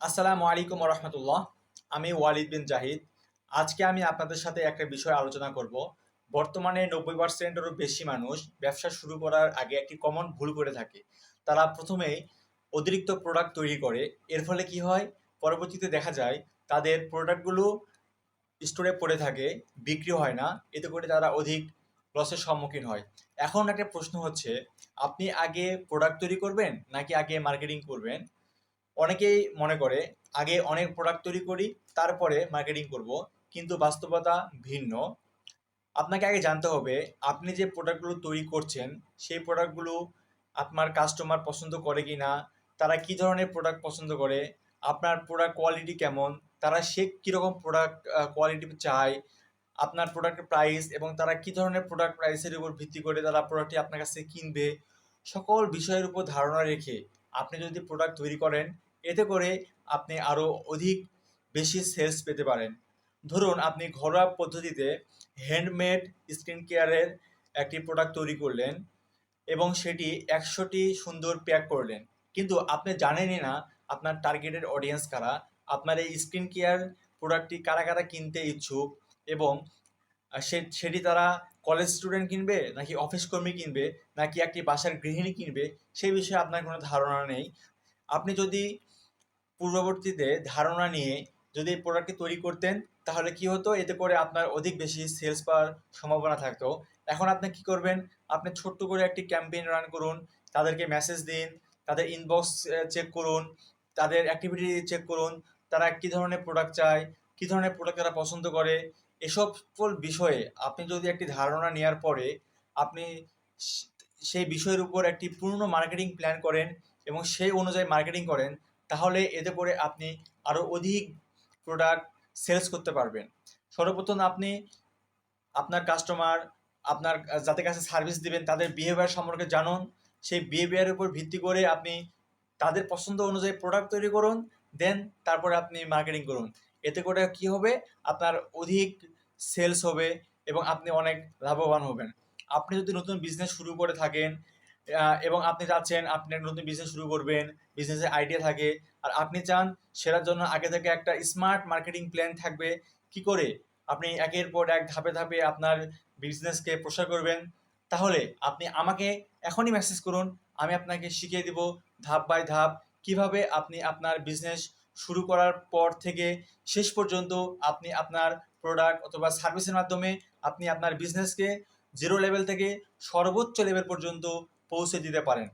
আসসালামু আলাইকুম রহমতুল্লাহ। আমি ওয়ালিদ বিন জাহিদ। আজকে আমি আপনাদের সাথে একটা বিষয় আলোচনা করব। বর্তমানে 90%-এরও বেশি মানুষ ব্যবসা শুরু করার আগে একটি কমন ভুল করে থাকে। তারা প্রথমেই অতিরিক্ত প্রোডাক্ট তৈরি করে। এর ফলে কি হয়, পরবর্তীতে দেখা যায় তাদের প্রোডাক্টগুলো স্টোরে পড়ে থাকে, বিক্রি হয় না। এতে করে তারা অধিক লসের সম্মুখীন হয়। এখন একটা প্রশ্ন হচ্ছে, আপনি আগে প্রোডাক্ট তৈরি করবেন নাকি আগে মার্কেটিং করবেন? অনেকেই মনে করে আগে অনেক প্রোডাক্ট তৈরি করি, তারপরে মার্কেটিং করব, কিন্তু বাস্তবতা ভিন্ন। আপনাকে আগে জানতে হবে আপনি যে প্রোডাক্টগুলো তৈরি করছেন সেই প্রোডাক্টগুলো আপনার কাস্টমার পছন্দ করে কি না, তারা কি ধরনের প্রোডাক্ট পছন্দ করে, আপনার প্রোডাক্ট কোয়ালিটি কেমন, তারা সে কীরকম প্রোডাক্ট কোয়ালিটি চায়, আপনার প্রোডাক্টের প্রাইস এবং তারা কি ধরনের প্রোডাক্ট প্রাইসের উপর ভিত্তি করে তারা প্রোডাক্টটি আপনার কাছ থেকে কিনবে, সকল বিষয়ের উপর ধারণা রেখে আপনি যদি প্রোডাক্ট তৈরি করেন, এতে করে আপনি আরও অধিক বেশি সেলস পেতে পারেন। ধরুন আপনি ঘরোয়া পদ্ধতিতে হ্যান্ডমেড স্কিন কেয়ারের একটি প্রোডাক্ট তৈরি করলেন এবং সেটি ১০০টি সুন্দর প্যাক করলেন, কিন্তু আপনি জানেনই না আপনার টার্গেটেড অডিয়েন্স কারা, আপনার এই স্কিন কেয়ার প্রোডাক্টটি কারা কারা কিনতে ইচ্ছুক, এবং সেটি তারা কলেজ স্টুডেন্ট কিনবে নাকি অফিস কর্মী কিনবে নাকি একটি বাসার গৃহিণী কিনবে, সেই বিষয়ে আপনার কোনো ধারণা নেই। আপনি যদি পূর্ববর্তীতে ধারণা নিয়ে যদি এই প্রোডাক্টটি তৈরি করতেন, তাহলে কি হতো, এতে করে আপনার অধিক বেশি সেলস পাওয়ার সম্ভাবনা থাকতো। এখন আপনি কি করবেন, আপনি ছোট্ট করে একটি ক্যাম্পেইন রান করুন, তাদেরকে মেসেজ দিন, তাদের ইনবক্স চেক করুন, তাদের অ্যাক্টিভিটি চেক করুন, তারা কী ধরনের প্রোডাক্ট চায়, কী ধরনের প্রোডাক্ট তারা পছন্দ করে। এসব সকল বিষয়ে আপনি যদি একটি ধারণা নেওয়ার পরে আপনি সেই বিষয়ের উপর একটি পূর্ণ মার্কেটিং প্ল্যান করেন এবং সেই অনুযায়ী মার্কেটিং করেন, তাহলে এতে করে আপনি আরও অধিক প্রোডাক্ট সেলস করতে পারবেন। সর্বপ্রথম আপনি আপনার কাস্টমার, আপনার যাদের কাছে সার্ভিস দিবেন তাদের বিহেভিয়ার সম্পর্কে জানুন। সেই বিহেভিয়ারের উপর ভিত্তি করে আপনি তাদের পছন্দ অনুযায়ী প্রোডাক্ট তৈরি করুন, দেন তারপরে আপনি মার্কেটিং করুন। এতে করে কি হবে, আপনার অধিক সেলস হবে এবং আপনি অনেক লাভবান হবেন। আপনি যদি নতুন বিজনেস শুরু করে থাকেন এবং আপনি চাচ্ছেন আপনি একটা নতুন বিজনেস শুরু করবেন, বিজনেসের আইডিয়া থাকে, আর আপনি চান সেটার জন্য আগে থেকে একটা স্মার্ট মার্কেটিং প্ল্যান থাকবে, কি করে আপনি একের পর এক ধাপে ধাপে আপনার বিজনেসকে প্রসার করবেন, তাহলে আপনি আমাকে এখনই মেসেজ করুন। আমি আপনাকে শিখিয়ে দিব ধাপ বাই ধাপ কিভাবে আপনি আপনার বিজনেস শুরু করার পর থেকে শেষ পর্যন্ত আপনি আপনার প্রোডাক্ট অথবা সার্ভিসের মাধ্যমে আপনি আপনার বিজনেসকে জিরো লেভেল থেকে সর্বোচ্চ লেভেল পর্যন্ত পৌঁছে দিতে পারেন।